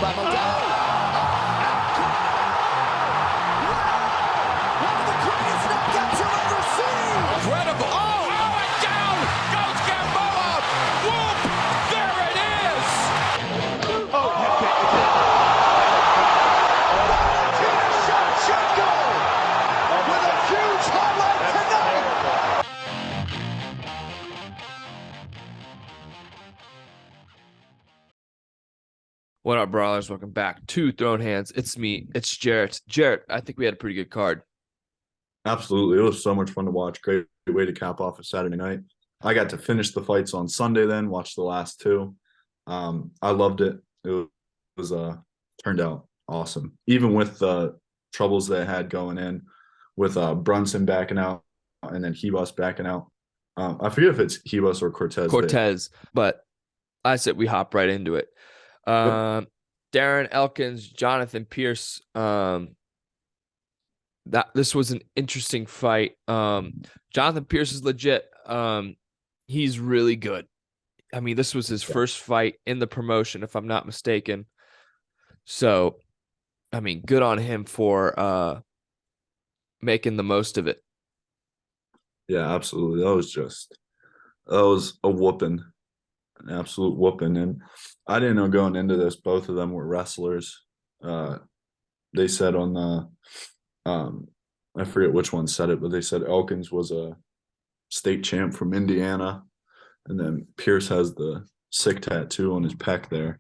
by Modelo. One of the greatest knockouts you'll ever see. Incredible. Oh, and down goes Gamboa. Whoop, there it is. Oh, you bet you did. Valentina Shevchenko with a huge highlight tonight. What up, brawlers? Welcome back to Throwin Hands. It's me. It's Jarrett. Jarrett, I think we had a pretty good card. Absolutely. It was so much fun to watch. Great way to cap off a Saturday night. I got to finish the fights on Sunday then, watch the last two. I loved it. It was turned out awesome. Even with the troubles they had going in with Brunson backing out and then Hebus backing out. I forget if it's Hebus or Cortez. But I said we hop right into it. Darren Elkins, Jonathan Pierce. This was an interesting fight. Jonathan Pierce is legit. He's really good. I mean, this was his first fight in the promotion, if I'm not mistaken. So, I mean, good on him for making the most of it. Yeah, absolutely. That was a whooping. An absolute whooping. And I didn't know going into this, both of them were wrestlers. They said on the I forget which one said it, but they said Elkins was a state champ from Indiana, and then Pierce has the sick tattoo on his pec there.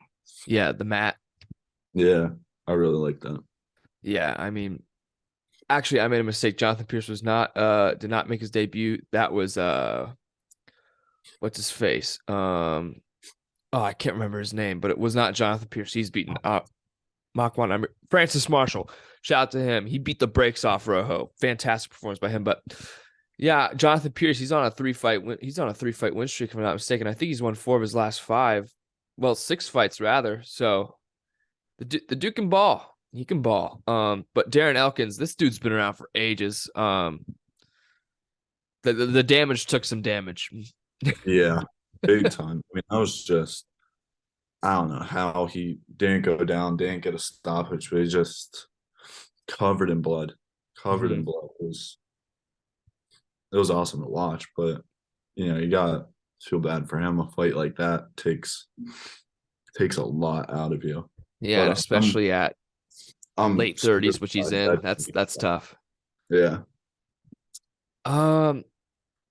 Yeah, the mat. Yeah, I really like that. Yeah, I mean, actually, I made a mistake. Jonathan Pierce was not did not make his debut. That was what's his face? I can't remember his name, but it was not Jonathan Pierce. He's beaten Francis Marshall. Shout out to him. He beat the brakes off Rojo. Fantastic performance by him. But yeah, Jonathan Pierce, he's on a three-fight win streak, if I'm not mistaken. I think he's won 4 of his last 5. Well, 6 fights rather. So the dude can ball. He can ball. But Darren Elkins, this dude's been around for ages. The damage took some damage. Yeah, big time. I mean, I don't know how he didn't go down, didn't get a stoppage, but he just covered in blood. In blood. It was awesome to watch, but you got to feel bad for him. A fight like that takes a lot out of you. Yeah, but, especially at late 30s, which he's in. That's tough. Yeah.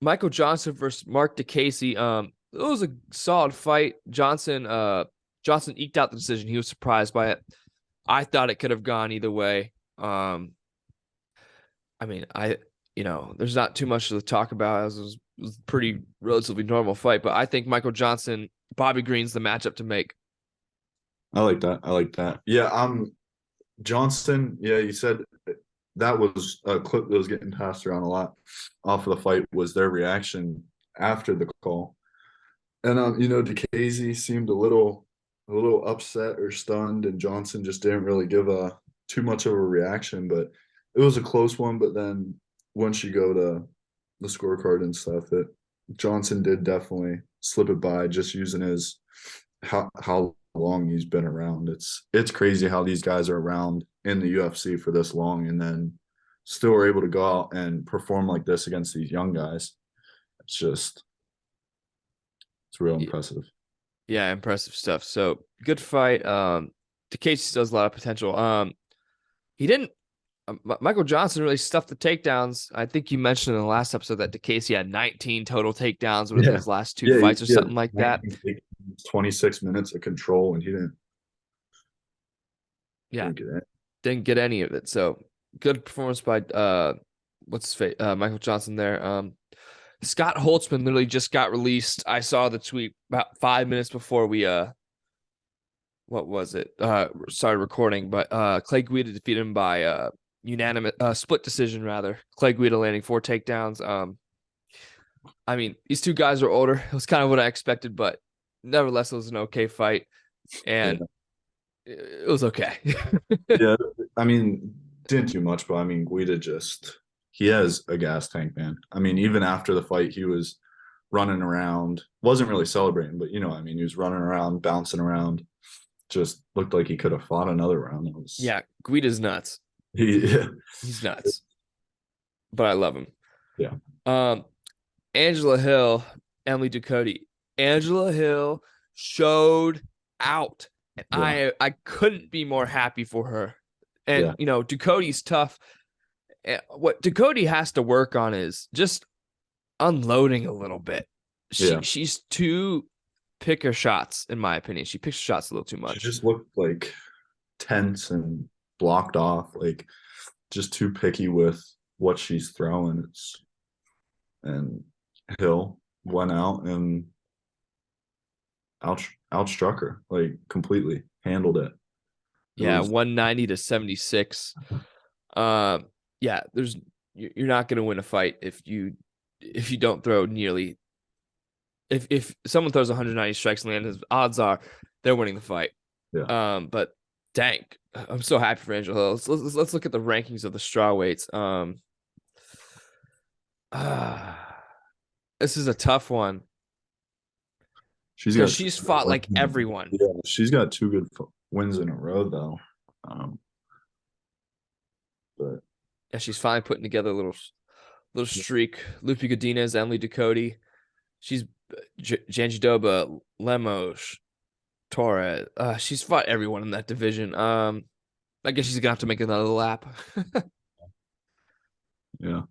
Michael Johnson versus Mark DeCasey. It was a solid fight. Johnson eked out the decision. He was surprised by it. I thought it could have gone either way. I mean, there's not too much to talk about, as it was a pretty relatively normal fight, but I think Michael Johnson, Bobby Green's the matchup to make. I like that. Yeah, Johnson, yeah, you said that was a clip that was getting passed around a lot off of the fight, was their reaction after the call. And DeCasey seemed a little upset or stunned, and Johnson just didn't really give too much of a reaction, but it was a close one. But then once you go to the scorecard and stuff, that Johnson did definitely slip it by, just using his how long he's been around. It's crazy how these guys are around in the UFC for this long and then still are able to go out and perform like this against these young guys. It's real impressive. Yeah, impressive stuff. So good fight. DeCasey still has a lot of potential. He didn't. Michael Johnson really stuffed the takedowns. I think you mentioned in the last episode that DeCasey had 19 total takedowns within his last 2 fights or something like that. 26 minutes of control, and he didn't. Yeah, didn't get any of it. So good performance by what's his face? Michael Johnson there. Scott Holtzman literally just got released. I saw the tweet about 5 minutes before we what was it? Started recording, but Clay Guida defeated him by unanimous split decision rather. Clay Guida landing 4 takedowns. I mean, these two guys are older. It was kind of what I expected, but nevertheless, it was an okay fight, and it was okay. Yeah, I mean, didn't do much, but I mean, Guida he has a gas tank, man. I mean, even after the fight, he was running around, wasn't really celebrating, but he was running around, bouncing around, just looked like he could have fought another round. It was, Yeah, Guida's nuts. yeah, He's nuts. But I love him. Yeah. Angela Hill, Emily Ducote. Angela Hill showed out. And I couldn't be more happy for her. And Ducote's tough. What Ducote has to work on is just unloading a little bit. She's too pick her shots, in my opinion. She picks her shots a little too much. She just looked like tense and blocked off, like just too picky with what she's throwing. And Hill went out and outstruck her, like completely handled it. Yeah, 190 to 76. Yeah, you're not going to win a fight if you don't throw nearly. If someone throws 190 strikes and lands, odds are they're winning the fight. Yeah. But dang, I'm so happy for Angela Hill. Let's look at the rankings of the strawweights. This is a tough one. She's fought like everyone. Yeah, she's got 2 good wins in a row though. But yeah, she's finally putting together a little streak. Lupe Godinez, Emily Ducote. She's Janjidoba, Lemos, Torres. She's fought everyone in that division. I guess she's gonna have to make another lap. Yeah.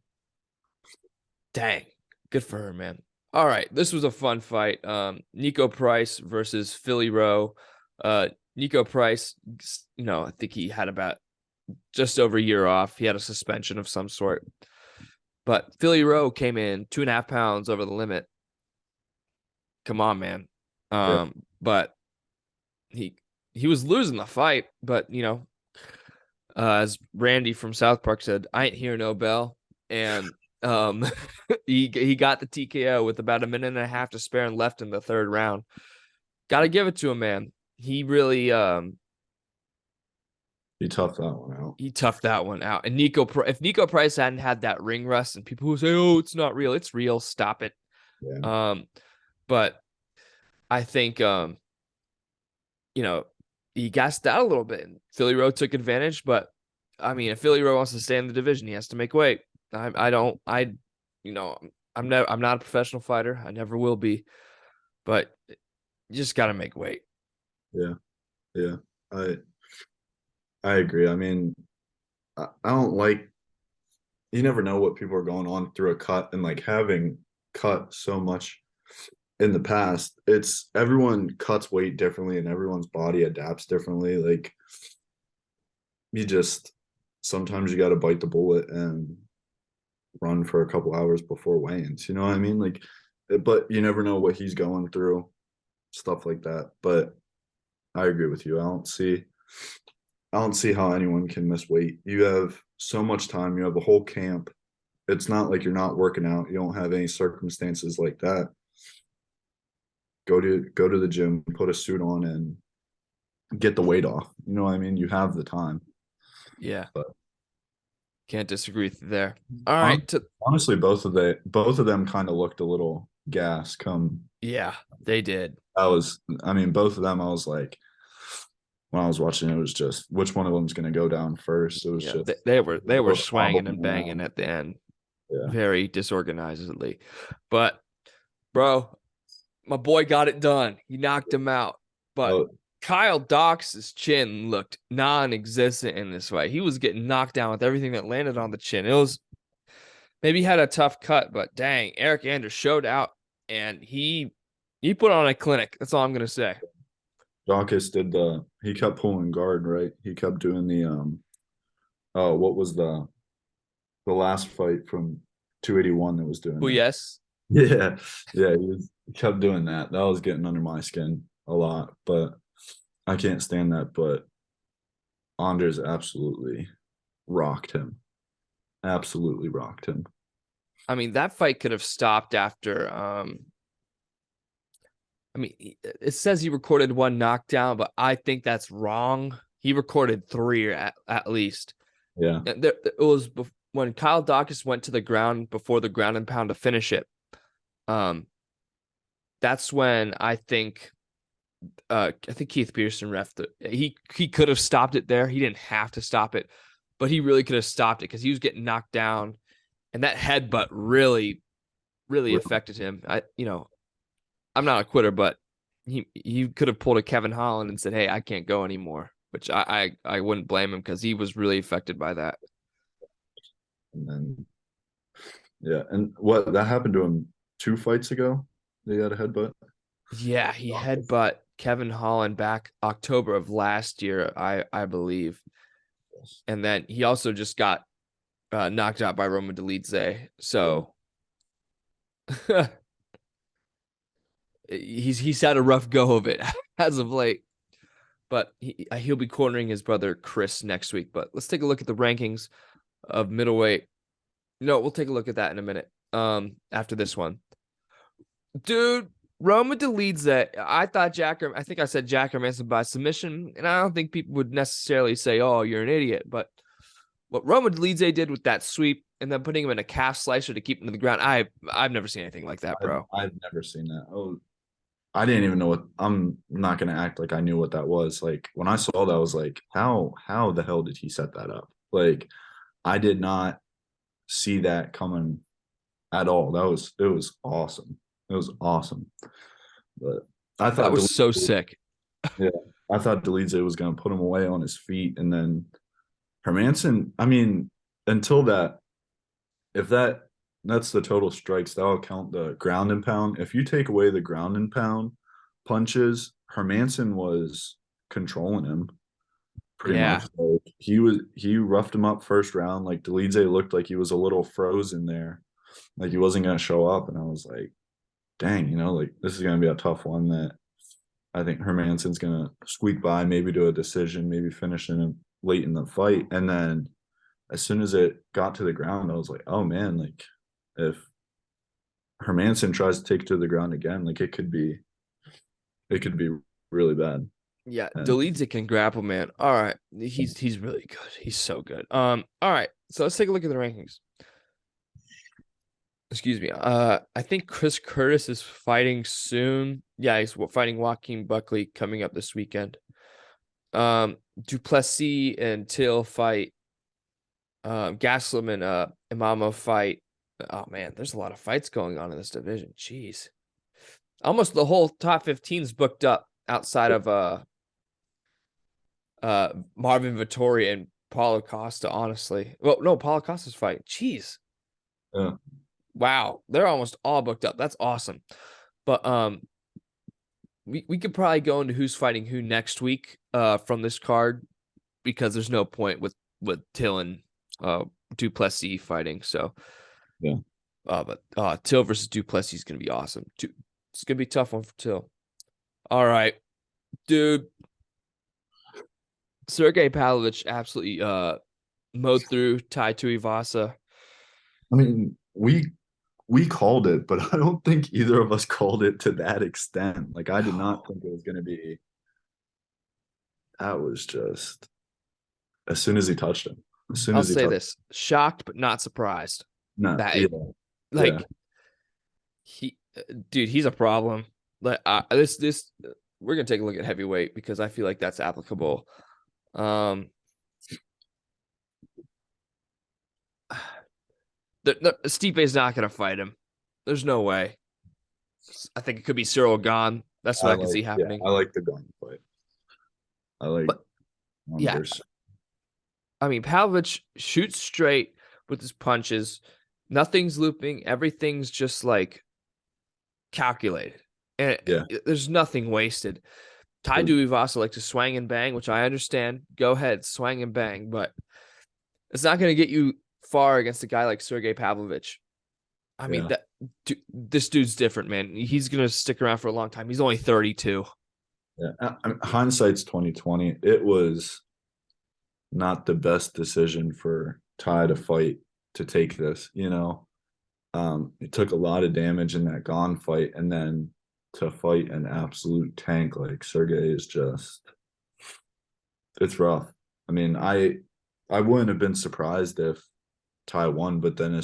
Dang, good for her, man. All right, this was a fun fight. Nico Price versus Philly Rowe. Nico Price, I think he had about just over a year off. He had a suspension of some sort. But Philly Rowe came in 2.5 pounds over the limit. Come on, man. But he was losing the fight, but as Randy from South Park said, I ain't hear no bell. And he got the TKO with about 1.5 minutes to spare and left in the 3rd round. Gotta give it to him, man. He really he toughed that one out. He toughed that one out. And if Nico Price hadn't had that ring rust, and people who say, "Oh, it's not real," it's real. Stop it. Yeah. But I think he gassed out a little bit. And Philly Rowe took advantage, but I mean, if Philly Rowe wants to stay in the division, he has to make weight. I'm not a professional fighter. I never will be, but you just got to make weight. Yeah. I agree. I mean, I don't like, you never know what people are going on through a cut, and like having cut so much in the past, it's everyone cuts weight differently and everyone's body adapts differently. Like sometimes you got to bite the bullet and run for a couple hours before weigh-ins, you know what I mean? Like, but you never know what he's going through, stuff like that. But I agree with you. I don't see how anyone can miss weight. You have so much time. You have a whole camp. It's not like you're not working out. You don't have any circumstances like that. Go to the gym, put a suit on, and get the weight off. You know what I mean? You have the time. Yeah. But can't disagree with you there. All right. Honestly, both of them kind of looked a little gas come. Yeah, they did. Both of them, I was like, when I was watching, it was just which one of them's going to go down first. It was just they were swanging and banging at the end, very disorganizedly. But bro, my boy got it done. He knocked him out. But Kyle Dox's chin looked non-existent in this fight. He was getting knocked down with everything that landed on the chin. It was maybe he had a tough cut, but dang, Eric Anders showed out, and he put on a clinic. That's all I'm gonna say. Dawkins he kept pulling guard, right? He kept doing the what was the last fight from 281 that was doing Oh, yes. Yeah. He kept doing that. That was getting under my skin a lot, but I can't stand that. But Anders absolutely rocked him. Absolutely rocked him. I mean, that fight could have stopped after it says he recorded 1 knockdown, but I think that's wrong. He recorded 3 at least. Yeah. It was when Kyle Dawkins went to the ground before the ground and pound to finish it. That's when I think I think Keith Pearson he could have stopped it there. He didn't have to stop it, but he really could have stopped it because he was getting knocked down, and that headbutt really, really affected him. I'm not a quitter, but he could have pulled a Kevin Holland and said, "Hey, I can't go anymore," which I wouldn't blame him because he was really affected by that. And then, yeah, and what that happened to him 2 fights ago? They had a headbutt. Yeah, he headbutt Kevin Holland back October of last year, I believe, and then he also just got knocked out by Roman Dolidze. So he's had a rough go of it as of late. But he'll be cornering his brother Chris next week. But let's take a look at the rankings of middleweight. No, we'll take a look at that in a minute. After this one, dude, Roman Dolidze. I think I said Jack Hermanson by submission, and I don't think people would necessarily say, "Oh, you're an idiot." But what Roman Dolidze did with that sweep and then putting him in a calf slicer to keep him to the ground, I've never seen anything like that, bro. I've never seen that. Oh, I didn't even know what. I'm not gonna act like I knew what that was. Like when I saw that, I was like, how the hell did he set that up? Like I did not see that coming at all. It was awesome. It was awesome. But I thought That was so sick. Yeah, I thought Dolidze was gonna put him away on his feet, and then Hermanson. I mean, until that, if that's the total strikes, that'll count the ground and pound. If you take away the ground and pound punches, Hermanson was controlling him pretty much. Like he roughed him up first round. Like Dolidze looked like he was a little frozen there, like he wasn't gonna show up. And I was like, dang, like this is gonna be a tough one that I think Hermanson's gonna squeak by, maybe to a decision, maybe finishing him late in the fight. And then as soon as it got to the ground, I was like, oh man, like if Hermanson tries to take it to the ground again, like it could be really bad. Yeah, And Dolidze can grapple, man. All right, he's really good. He's so good. All right, so let's take a look at the rankings. Excuse me. I think Chris Curtis is fighting soon. Yeah, he's fighting Joaquin Buckley coming up this weekend. Duplessis and Till fight. Gaslam and Imamo fight. Oh man, there's a lot of fights going on in this division. Jeez. Almost the whole top 15 is booked up outside of Marvin Vittori and Paulo Costa, honestly. Well, no, Paulo Costa's fighting. Jeez. yeah, Wow. They're almost all booked up. That's awesome. But we could probably go into who's fighting who next week from this card, because there's no point with Till and Duplessis fighting. So yeah. But Till versus Duplessis is gonna be awesome. It's gonna be a tough one for Till. All right, dude. Sergey Pavlovich absolutely mowed through Tai Tuivasa. I mean, we called it, but I don't think either of us called it to that extent. Like I did not think it was gonna be. That was just as soon as he touched him. As soon I'll as he say touched this: shocked but not surprised. No, That yeah, like yeah. dude, he's a problem. Like this, we're gonna take a look at heavyweight because I feel like that's applicable. Stipe's not gonna fight him. There's no way. I think it could be Cyril Gane. That's what I can see happening. Yeah, I like the gun fight. I like. Yeah. I mean, Pavlovich shoots straight with his punches. Nothing's looping. Everything's just like calculated. And there's nothing wasted. Tai Tuivasa likes to swing and bang, which I understand. Go ahead, swing and bang, but it's not going to get you far against a guy like Sergey Pavlovich. I mean, this dude's different, man. He's going to stick around for a long time. He's only 32. Yeah, hindsight's 2020. It was not the best decision for Tai to fight to take this. It took a lot of damage in that Gane fight, and then to fight an absolute tank like Sergey is just, it's rough. I mean, I wouldn't have been surprised if Tai won, but then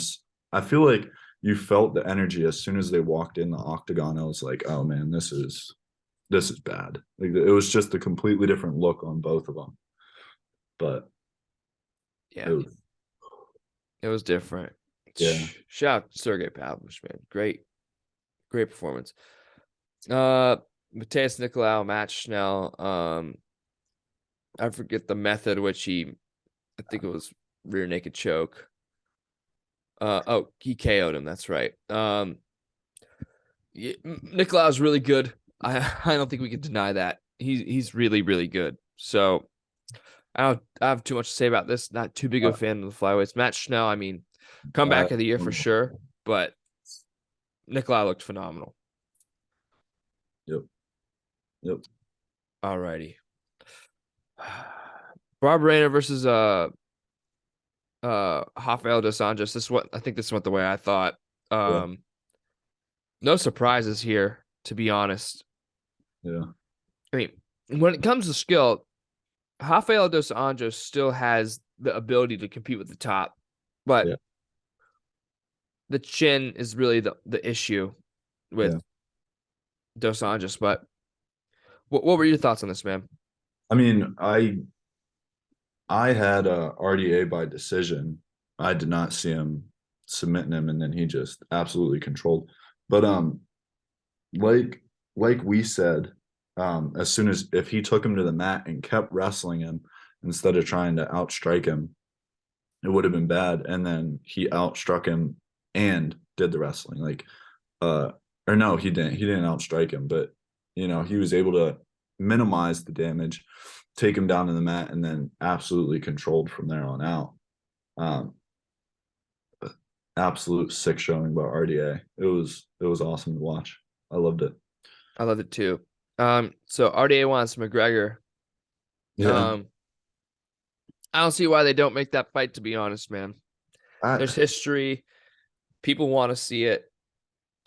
I feel like you felt the energy as soon as they walked in the octagon. I was like, oh man, this is this is bad. Like it was just a completely different look on both of them. But Yeah, it it was different. Yeah. Shout out to Sergey Pavlovich, man. Great performance. Mateus Nicolau, Matt Schnell. I forget the method which I think it was rear naked choke. He KO'd him. That's right. Nicolau's really good. I don't think we can deny that. He's really, really good. So I don't have too much to say about this. Not too big of a fan of the flyweights. Matt Schnell, I mean, comeback of the year for sure, but Nicolau looked phenomenal. Yep. Alrighty. Barberena versus Rafael dos Anjos. This went the way I thought. No surprises here, to be honest. Yeah. I mean, when it comes to skill, Rafael dos Anjos still has the ability to compete with the top, but the chin is really the issue with dos Anjos. But what were your thoughts on this, man? I mean, I had a RDA by decision. I did not see him submitting him, and then he just absolutely controlled. But like we said, as soon as if he took him to the mat and kept wrestling him instead of trying to outstrike him, it would have been bad. And then he outstruck him and did the wrestling. Like, or no, he didn't. He didn't outstrike him, but you know, he was able to minimize the damage, take him down to the mat, and then absolutely controlled from there on out. Absolute sick showing by RDA. It was awesome to watch. I loved it. I loved it too. So RDA wants McGregor. Yeah. I don't see why they don't make that fight, to be honest, man. There's history. People want to see it.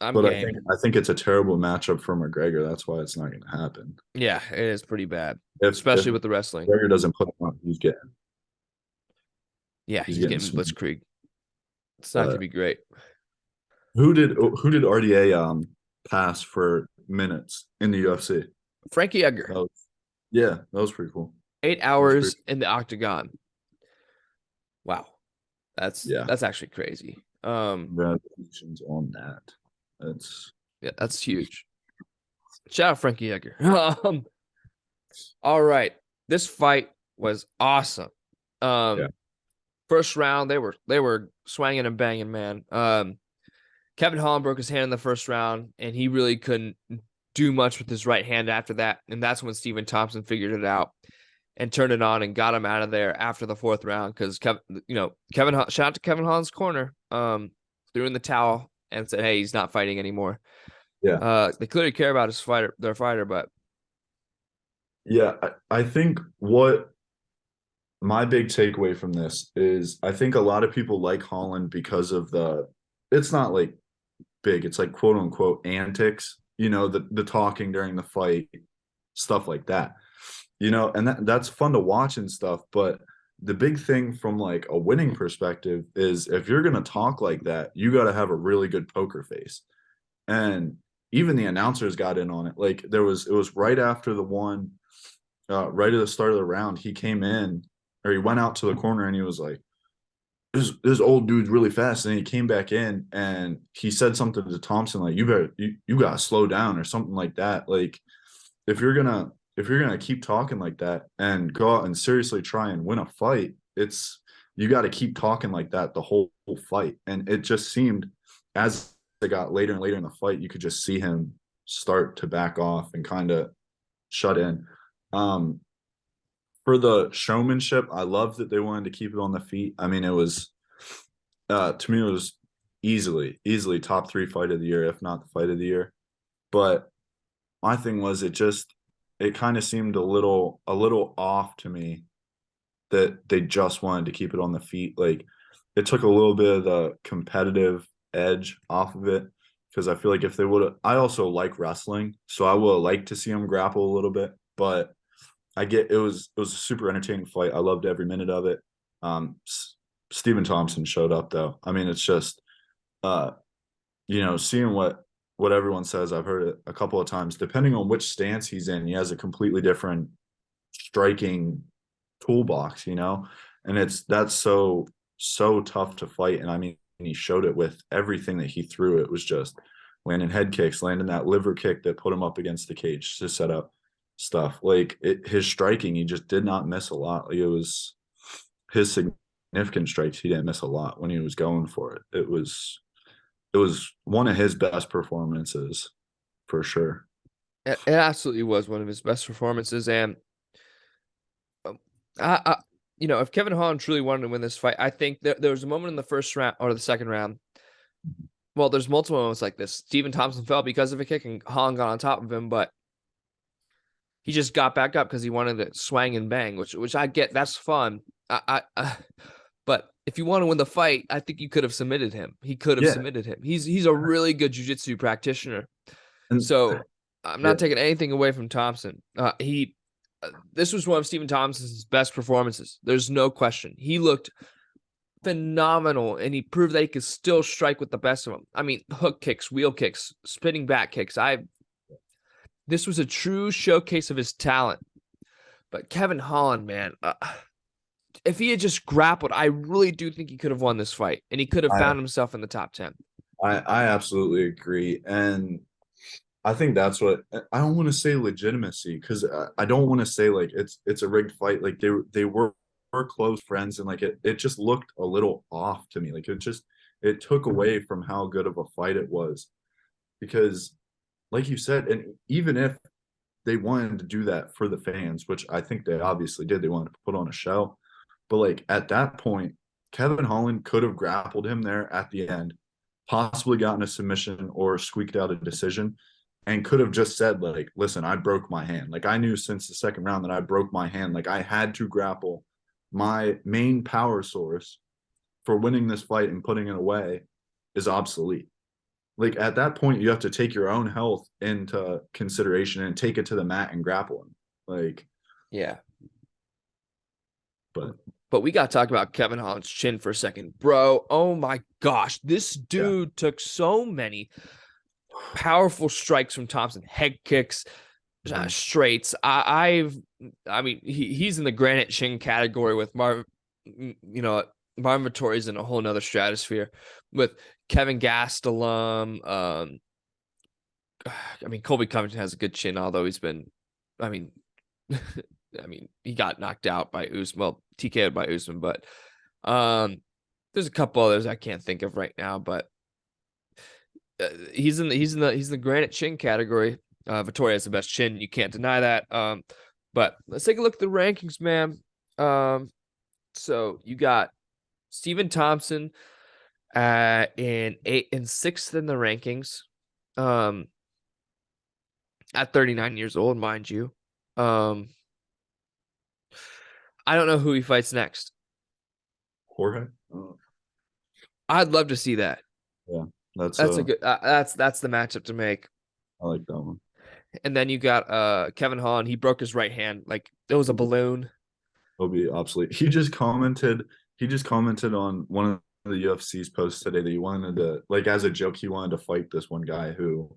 I'm game. I think it's a terrible matchup for McGregor. That's why it's not going to happen. Yeah, it is pretty bad, especially with the wrestling. McGregor doesn't put him on, he's getting. Yeah, he's getting blitzkrieg. It's not going to be great. Who did RDA pass for minutes in the UFC? Frankie Edgar. That was pretty cool. 8 hours in the octagon. Wow. That's actually crazy. Congratulations on that. That's huge. Shout out Frankie Edgar. All right. This fight was awesome. First round, they were swanging and banging, man. Kevin Holland broke his hand in the first round, and he really couldn't do much with his right hand after that. And that's when Stephen Thompson figured it out and turned it on and got him out of there after the fourth round. Because shout out to Kevin Holland's corner, threw in the towel and said, "Hey, he's not fighting anymore." Yeah. They clearly care about their fighter, but yeah, I think what my big takeaway from this is I think a lot of people like Holland because of it's not like big, it's like quote unquote antics, the talking during the fight, stuff like that, and that's fun to watch and stuff. But the big thing from like a winning perspective is if you're going to talk like that, you got to have a really good poker face. And even the announcers got in on it. Like it was right after the one, right at the start of the round, he came in, or he went out to the corner and he was like, this old dude's really fast. And he came back in and he said something to Thompson, like, you gotta slow down or something like that. Like if you're gonna keep talking like that and go out and seriously try and win a fight, you got to keep talking like that the whole fight. And it just seemed as it got later and later in the fight, you could just see him start to back off and kind of shut in. For the showmanship, I love that they wanted to keep it on the feet. I mean, it was to me, it was easily top 3 fight of the year, if not the fight of the year. But my thing was it kind of seemed a little off to me that they just wanted to keep it on the feet. Like it took a little bit of the competitive edge off of it, because I feel like if they would have, I also like wrestling, so I would like to see them grapple a little bit. But it was a super entertaining fight. I loved every minute of it. Stephen Thompson showed up though. I mean, it's just seeing what what everyone says. I've heard it a couple of times. Depending on which stance he's in, he has a completely different striking toolbox, and that's so tough to fight. And I mean, he showed it with everything that he threw. It was just landing head kicks, landing that liver kick that put him up against the cage to set up stuff. Like his striking, he just did not miss a lot. Like, it was his significant strikes. He didn't miss a lot when he was going for it. It was one of his best performances for sure. It absolutely was one of his best performances. And if Kevin Holland truly wanted to win this fight, I think there was a moment in the first round or the second round. Well, there's multiple moments like this. Stephen Thompson fell because of a kick, and Holland got on top of him, but he just got back up because he wanted to swang and bang, which I get. That's fun. But if you want to win the fight, I think you could have submitted him. He could have submitted him. He's a really good jiu-jitsu practitioner. And So I'm not taking anything away from Thompson. This was one of Stephen Thompson's best performances. There's no question. He looked phenomenal, and he proved that he could still strike with the best of them. I mean, hook kicks, wheel kicks, spinning back kicks. This was a true showcase of his talent. But Kevin Holland, man, if he had just grappled, I really do think he could have won this fight, and he could have found himself in the top 10. I absolutely agree. And I think that's what I don't want to say legitimacy, because I don't want to say like it's a rigged fight. Like they were close friends, and like it just looked a little off to me. Like it took away from how good of a fight it was, because like you said, and even if they wanted to do that for the fans, which I think they obviously did, they wanted to put on a show. But like at that point, Kevin Holland could have grappled him there at the end, possibly gotten a submission or squeaked out a decision, and could have just said, like, listen, I broke my hand. Like, I knew since the second round that I broke my hand. Like, I had to grapple. My main power source for winning this fight and putting it away is obsolete. Like, at that point, you have to take your own health into consideration and take it to the mat and grapple him. Like, yeah. But we got to talk about Kevin Holland's chin for a second. Bro, oh my gosh. This dude took so many powerful strikes from Thompson, head kicks, straights. I mean, he's in the granite chin category with Marvin Vittori's in a whole nother stratosphere with Kevin Gastelum. I mean, Colby Covington has a good chin, although he's been, I mean, he got knocked out by Usman, well, TKO'd by Usman, but there's a couple others I can't think of right now, but he's in the granite chin category. Vittori has the best chin, you can't deny that. But let's take a look at the rankings, man. So you got Stephen Thompson in 8th and 6th in the rankings, at 39 years old, mind you. I don't know who he fights next. Jorge? I'd love to see that. Yeah, that's a good. That's the matchup to make. I like that one. And then you got Kevin Holland. He broke his right hand like it was a balloon. He'll be obsolete. He just commented on one of the UFC's posts today that he wanted to, like, as a joke, he wanted to fight this one guy who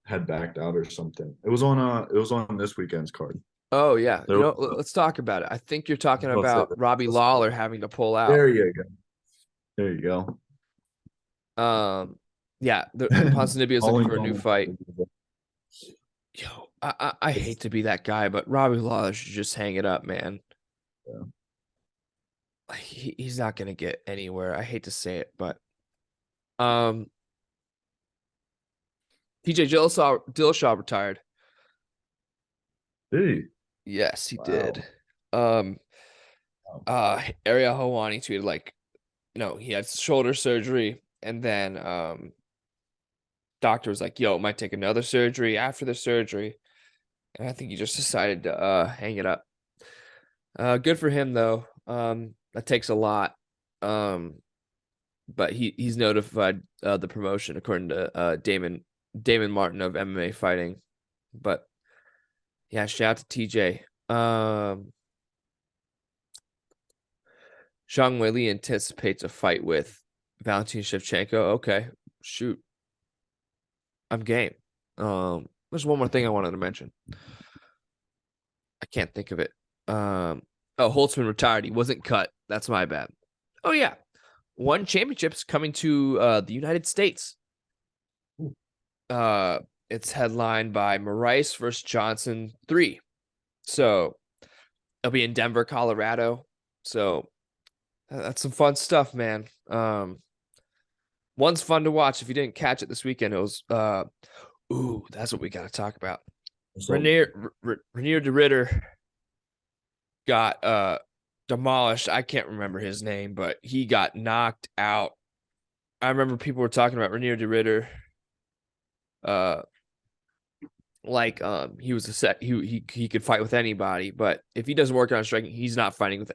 had backed out or something. It was on this weekend's card. Oh yeah, let's talk about it. I think you're talking about Robbie Lawler having to pull out. There you go. Yeah, Ponzinibbio is looking for a new fight. Yo, I hate to be that guy, but Robbie Lawler should just hang it up, man. Yeah. He's not gonna get anywhere. I hate to say it, but TJ Dillashaw retired. Did he? Yes, he did. Ariel Helwani tweeted like, he had shoulder surgery, and then doctor was like, yo, it might take another surgery after the surgery. And I think he just decided to hang it up. Good for him though. That takes a lot. But he's notified the promotion according to Damon Martin of MMA Fighting. But yeah, shout out to TJ. Zhang Weili anticipates a fight with Valentin Shevchenko. Okay, shoot. I'm game. There's one more thing I wanted to mention. I can't think of it. Holtzman retired. He wasn't cut. That's my bad. Oh yeah, one championship's coming to the United States. It's headlined by Maurice versus Johnson 3. So it'll be in Denver, Colorado. So that's some fun stuff, man. One's fun to watch. If you didn't catch it this weekend, it was that's what we got to talk about. Renier de Ritter got demolished. I can't remember his name, but he got knocked out. I remember people were talking about Renier de Ritter. He was he could fight with anybody, but if he doesn't work on striking, he's not fighting with.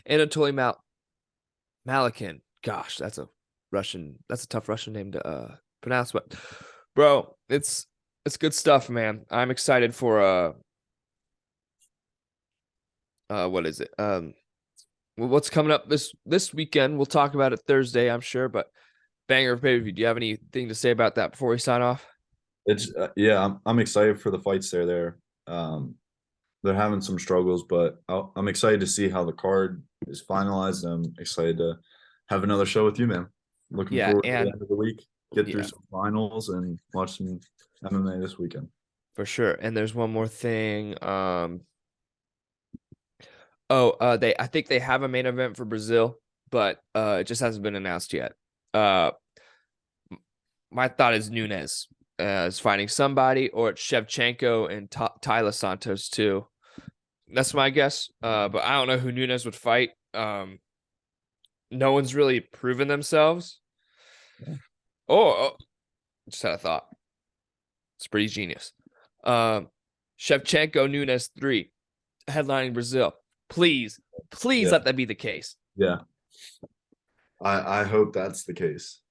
Anatoly Malakin. Gosh, that's a tough Russian name to pronounce, but bro, it's good stuff, man. I'm excited for what is it? What's coming up this weekend? We'll talk about it Thursday, I'm sure, but banger of pay-per-view. Do you have anything to say about that before we sign off? It's I'm excited for the fights there. They're having some struggles, but I'm excited to see how the card is finalized. I'm excited to have another show with you, man. Looking forward to the end of the week. Get through some finals and watch some MMA this weekend. For sure. And there's one more thing. I think they have a main event for Brazil, but it just hasn't been announced yet. My thought is Nunes is fighting somebody, or it's Shevchenko and Tyler Santos too. That's my guess. But I don't know who Nunes would fight. No one's really proven themselves. Yeah. Just had a thought. It's pretty genius. Shevchenko Nunes 3, headlining Brazil. Please let that be the case. Yeah. I hope that's the case.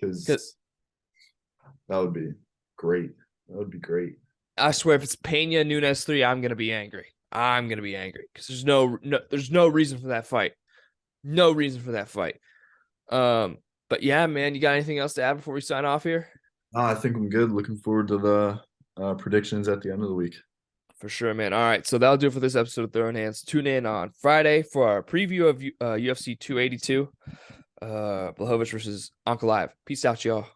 Because that would be great. That would be great. I swear, if it's Pena Nunes 3, I'm gonna be angry. Because there's no reason for that fight. No reason for that fight. But yeah, man, you got anything else to add before we sign off here? I think I'm good. Looking forward to the predictions at the end of the week. For sure, man. All right, so that'll do it for this episode of Throwin Hands. Tune in on Friday for our preview of UFC 282, Blachowicz versus Ankalaev. Peace out, y'all.